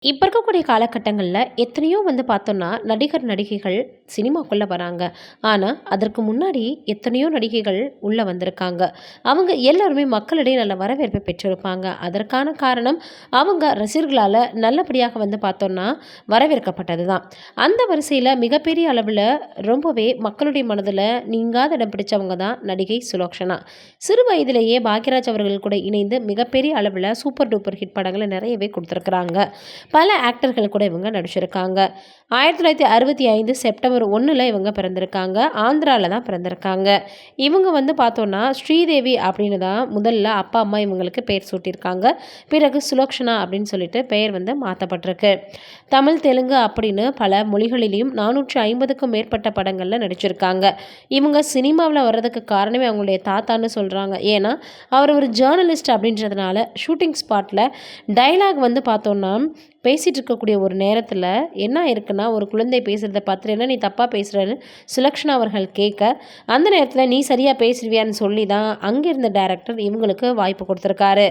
இப்போ இருக்கக்கூடிய காலகட்டங்களில் எத்தனையோ பார்த்தோன்னா நடிகர் நடிகைகள் சினிமாக்குள்ளே வராங்க. ஆனால் அதற்கு முன்னாடி எத்தனையோ நடிகைகள் உள்ளே வந்திருக்காங்க. அவங்க எல்லாருமே மக்களிடையே நல்ல வரவேற்பை பெற்றிருப்பாங்க. அதற்கான காரணம் அவங்க ரசிகர்களால் நல்லபடியாக பார்த்தோன்னா வரவேற்கப்பட்டது தான். அந்த வரிசையில் மிகப்பெரிய அளவில் ரொம்பவே மக்களுடைய மனதில் நீங்காத இடம் பிடிச்சவங்க தான் நடிகை சுலோக்ஷனா. சிறு வயதிலேயே பாக்யராஜ் அவர்கள் கூட இணைந்து மிகப்பெரிய அளவில் சூப்பர் டூப்பர் ஹிட் படங்களை நிறையவே கொடுத்துருக்குறாங்க. பல ஆக்டர்கள் கூட இவங்க நடிச்சிருக்காங்க. 1965 செப்டம்பர் 1 இவங்க பிறந்திருக்காங்க. ஆந்திராவில் தான் பிறந்திருக்காங்க. இவங்க பார்த்தோன்னா ஸ்ரீதேவி அப்படின்னு தான் முதல்ல அப்பா அம்மா இவங்களுக்கு பெயர் சூட்டியிருக்காங்க. பிறகு சுலோக்ஷனா அப்படின்னு சொல்லிட்டு பெயர் மாற்றப்பட்டிருக்கு. தமிழ் தெலுங்கு அப்படின்னு பல மொழிகளிலையும் 450க்கும் மேற்பட்ட படங்களில் நடிச்சிருக்காங்க. இவங்க சினிமாவில் வர்றதுக்கு காரணமே அவங்களுடைய தாத்தான்னு சொல்கிறாங்க. ஏன்னா அவர் ஒரு ஜேர்னலிஸ்ட் அப்படின்றதுனால ஷூட்டிங் ஸ்பாட்டில் டைலாக் பார்த்தோன்னா பேசிகிட்டு இருக்கக்கூடிய ஒரு நேரத்தில் என்ன இருக்குன்னா, ஒரு குழந்தை பேசுகிறத பார்த்துட்டு என்ன நீ தப்பாக பேசுகிறன்னு சுலக்ஷனா அவர்கள் கேட்க, அந்த நேரத்தில் நீ சரியாக பேசுவியான்னு சொல்லி தான் அங்கே இருந்த டைரக்டர் இவங்களுக்கு வாய்ப்பு கொடுத்துருக்காரு.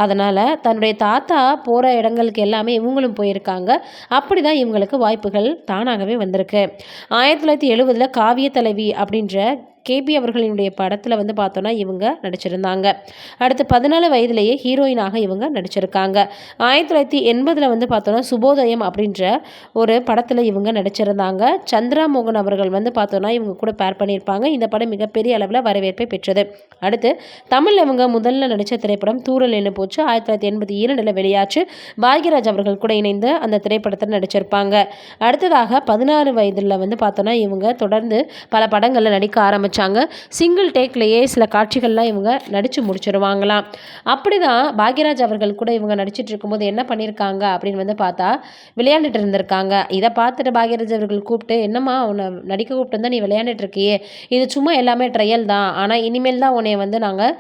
அதனால் தன்னுடைய தாத்தா போகிற இடங்களுக்கு எல்லாமே இவங்களும் போயிருக்காங்க. அப்படி தான் இவங்களுக்கு வாய்ப்புகள் தானாகவே வந்திருக்கு. 1970 காவிய தலைவி அப்படின்ற கேபி அவர்களினுடைய படத்தில் பார்த்தோன்னா இவங்க நடிச்சிருந்தாங்க. அடுத்து 14 வயதிலேயே ஹீரோயினாக இவங்க நடிச்சிருக்காங்க. 1980 பார்த்தோன்னா சுபோதயம் அப்படின்ற ஒரு படத்தில் இவங்க நடிச்சிருந்தாங்க. சந்திரா மோகன் அவர்கள் பார்த்தோன்னா இவங்க கூட பேர் பண்ணியிருப்பாங்க. இந்த படம் மிகப்பெரிய அளவில் வரவேற்பை பெற்றது. அடுத்து தமிழில் இவங்க முதல்ல நடித்த திரைப்படம் தூரல் என்ன போச்சு 1982 வெளியாச்சு. பாக்யராஜ் அவர்கள் கூட இணைந்து அந்த திரைப்படத்தில் நடிச்சிருப்பாங்க. அடுத்ததாக 16 வயதில் பார்த்தோன்னா இவங்க தொடர்ந்து பல படங்களில் நடிக்க ஆரம்பித்தாங்க. சிங்கிள் டேக்லேயே சில காட்சிகள்லாம் இவங்க நடித்து முடிச்சிருவாங்களாம். அப்படி தான் பாக்யராஜ் அவர்கள் கூட இவங்க நடிச்சிட்டு இருக்கும்போது என்ன பண்ணியிருக்காங்க அப்படின்னு பார்த்தா விளையாண்டுட்டு இருந்திருக்காங்க. இதை பார்த்துட்டு பாக்யராஜ் அவர்கள் கூப்பிட்டு என்னம்மா உன்னை நடிக்க கூப்பிட்டு இருந்தால் நீ விளையாண்டுட்டு இருக்கியே, இது சும்மா எல்லாமே ட்ரையல் தான், ஆனால் இனிமேல் தான் உன்னை நாங்கள்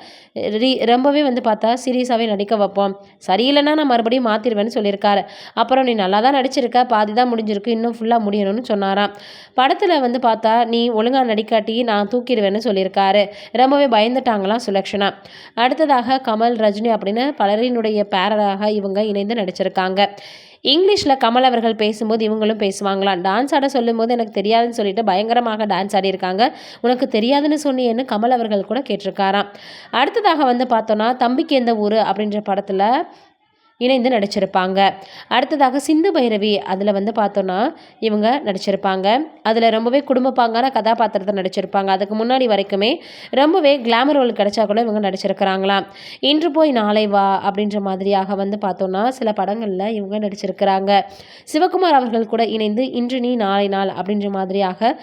ரொம்பவே பார்த்தா சீரியஸாகவே நடிக்க வைப்போம், சரியில்லைன்னா நான் மறுபடியும் மாற்றிடுவேன்னு சொல்லியிருக்காரு. அப்புறம் நீ நல்லா தான் நடிச்சிருக்க, பாதி தான் முடிஞ்சிருக்கு, இன்னும் ஃபுல்லாக முடியணும்னு சொன்னாராம். படத்தில் பார்த்தா நீ ஒழுங்காக நடிக்காட்டி நான் தூக்கிடுவேன்னு சொல்லியிருக்காரு. ரொம்பவே பயந்துட்டாங்களாம் சுலக்ஷனா. அடுத்ததாக கமல், ரஜினி அப்படின்னு பலரினுடைய பேரராக இவங்க இணைந்து நடிச்சிருக்காங்க. இங்கிலீஷில் கமல் அவர்கள் பேசும்போது இவங்களும் பேசுவாங்களாம். டான்ஸ் ஆட சொல்லும்போது எனக்கு தெரியாதுன்னு சொல்லிட்டு பயங்கரமாக டான்ஸ் ஆடியிருக்காங்க. உனக்கு தெரியாதுன்னு சொன்னியேன்னு கமல் அவர்கள் கூட கேட்டிருக்காராம். அடுத்ததாக பார்த்தோன்னா தம்பிக்கு எந்த ஊர் அப்படின்ற படத்தில் இணைந்து நடிச்சிருப்பாங்க. அடுத்ததாக சிந்து பைரவி அதில் பார்த்தோன்னா இவங்க நடிச்சிருப்பாங்க. அதில் ரொம்பவே குடும்பப்பாங்கான கதாபாத்திரத்தை நடிச்சிருப்பாங்க. அதுக்கு முன்னாடி வரைக்குமே ரொம்பவே கிளாமர் ரோல் கிடைச்சா கூட இவங்க நடிச்சிருக்கிறாங்களாம். இன்று போய் நாளை வா அப்படின்ற மாதிரியாக பார்த்தோன்னா சில படங்களில் இவங்க நடிச்சிருக்கிறாங்க. சிவகுமார் அவர்கள் கூட இணைந்து இன்று நீ நாளை நாள் அப்படின்ற மாதிரியாக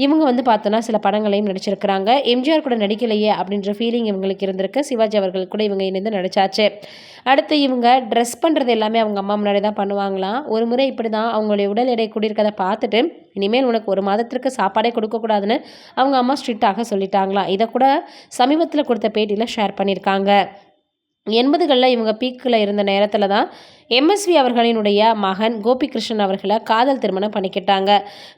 இவங்க பார்த்தோன்னா சில படங்களையும் நடிச்சிருக்கிறாங்க. எம்ஜிஆர் கூட நடிக்கலையே அப்படின்ற ஃபீலிங் இவங்களுக்கு இருந்திருக்கு. சிவாஜி அவர்கள் கூட இவங்க இணைந்து நடிச்சாச்சு. அடுத்து இவங்க ட்ரெஸ் பண்ணுறது எல்லாமே அவங்க அம்மா முன்னாடி தான் பண்ணுவாங்களாம். ஒரு முறை இப்படி தான் அவங்களுடைய உடல் எடை கூடியிருக்கதை பார்த்துட்டு இனிமேல் உனக்கு ஒரு மாதத்திற்கு சாப்பாடே கொடுக்கக்கூடாதுன்னு அவங்க அம்மா ஸ்ட்ரிக்டாக சொல்லிட்டாங்களாம். இதை கூட சமீபத்தில் கொடுத்த பேட்டியில் ஷேர் பண்ணியிருக்காங்க. 80களில் இவங்க பீக்கில் இருந்த நேரத்தில் தான் எம்எஸ்வி அவர்களினுடைய மகன் கோபிகிருஷ்ணன் அவர்களை காதல் திருமணம் பண்ணிக்கிட்டாங்க.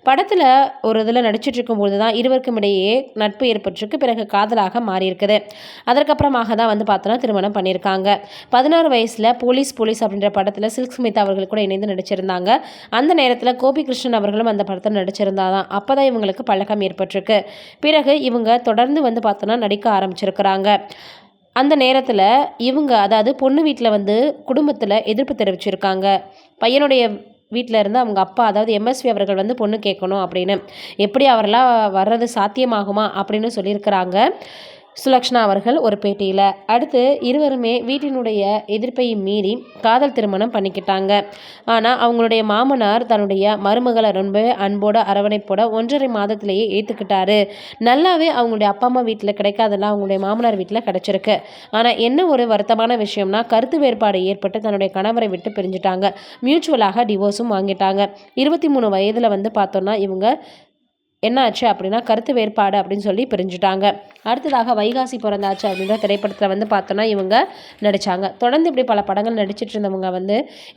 படத்தில் ஒரு இதில் நடிச்சிட்டு இருக்கும்போது தான் இருவருக்கும் இடையே நட்பு ஏற்பட்டிருக்கு. பிறகு காதலாக மாறியிருக்குது. அதற்கப்புறமாக தான் பார்த்தோன்னா திருமணம் பண்ணியிருக்காங்க. 16 வயசில் போலீஸ் அப்படின்ற படத்தில் சில்க் ஸ்மிதா அவர்கள் கூட இணைந்து நடிச்சிருந்தாங்க. அந்த நேரத்தில் கோபிகிருஷ்ணன் அவர்களும் அந்த படத்தில் நடிச்சிருந்தாதான். அப்போ தான் இவங்களுக்கு பழக்கம் ஏற்பட்டிருக்கு. பிறகு இவங்க தொடர்ந்து பார்த்தோன்னா நடிக்க ஆரம்பிச்சிருக்கிறாங்க. அந்த நேரத்தில் இவங்க அதாவது பொண்ணு வீட்டில் குடும்பத்தில் எதிர்ப்பு தெரிவிச்சிருக்காங்க. பையனுடைய வீட்டில் இருந்து அவங்க அப்பா அதாவது எம்எஸ்வி அவர்கள் பொண்ணு கேட்கணும் அப்படின்னு. எப்படி அவரெல்லாம் வர்றது சாத்தியமாகுமா அப்படின்னு சொல்லியிருக்கிறாங்க சுலக்ஷனா அவர்கள் ஒரு பேட்டியில். அடுத்து இருவருமே வீட்டினுடைய எதிர்ப்பை மீறி காதல் திருமணம் பண்ணிக்கிட்டாங்க. ஆனால் அவங்களுடைய மாமனார் தன்னுடைய மருமகளை ரொம்ப அன்போட அரவணைப்போட 1.5 மாதத்திலேயே ஏற்றுக்கிட்டாரு. நல்லாவே அவங்களுடைய அப்பா அம்மா வீட்டில் கிடைக்காதெல்லாம் அவங்களுடைய மாமனார் வீட்டில் கிடச்சிருக்கு. ஆனால் என்ன ஒரு வருத்தமான விஷயம்னா கருத்து வேறுபாடு ஏற்பட்டு தன்னுடைய கணவரை விட்டு பிரிஞ்சுட்டாங்க. மியூச்சுவலாக டிவோர்ஸும் வாங்கிட்டாங்க. 23 வயதில் பார்த்தோன்னா இவங்க என்ன ஆச்சு அப்படின்னா கருத்து வேறுபாடு அப்படின்னு சொல்லி பிரிஞ்சுட்டாங்க. அடுத்ததாக வைகாசி பிறந்தாச்சு அப்படின்ற திரைப்படத்தில் வந்து பார்த்தோன்னா இவங்க நடித்தாங்க. தொடர்ந்து இப்படி பல படங்கள் நடிச்சிட்டு இருந்தவங்க வந்து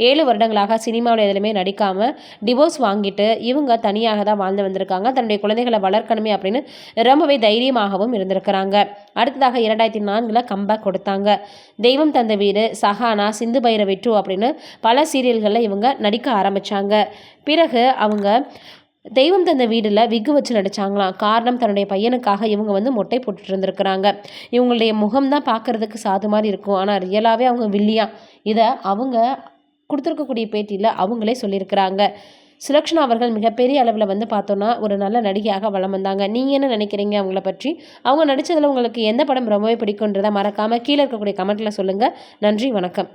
7 வருடங்களாக சினிமாவில் எதுலையுமே நடிக்காமல் டிவோர்ஸ் வாங்கிட்டு இவங்க தனியாக தான் வாழ்ந்து வந்திருக்காங்க. தன்னுடைய குழந்தைகளை வளர்க்கணுமே அப்படின்னு ரொம்பவே தைரியமாகவும் இருந்திருக்கிறாங்க. அடுத்ததாக 2004 கம்பேக் கொடுத்தாங்க. தெய்வம் தந்த வீடு, சஹானா, சிந்து பைரவி 2 அப்படின்னு பல சீரியல்களில் இவங்க நடிக்க ஆரம்பித்தாங்க. பிறகு அவங்க தெய்வம் தந்த வீடில் விக்கு வச்சு நடித்தாங்களாம். காரணம் தன்னுடைய பையனுக்காக இவங்க வந்து மொட்டை போட்டுட்டு இருந்திருக்கிறாங்க. இவங்களுடைய முகம் தான் பார்க்குறதுக்கு சாது மாதிரி இருக்கும், ஆனால் ரியலாகவே அவங்க வில்லியா. இதை அவங்க கொடுத்துருக்கக்கூடிய பேட்டியில் அவங்களே சொல்லியிருக்கிறாங்க. சுலக்ஷனா அவர்கள் மிகப்பெரிய அளவில் வந்து பார்த்தோன்னா ஒரு நல்ல நடிகையாக வலம் வந்தாங்க. நீங்கள் என்ன நினைக்கிறீங்க அவங்கள பற்றி? அவங்க நடித்ததில் உங்களுக்கு எந்த படம் ரொம்பவே பிடிக்குன்றதை மறக்காமல் கீழே இருக்கக்கூடிய கமெண்ட்டில் சொல்லுங்கள். நன்றி, வணக்கம்.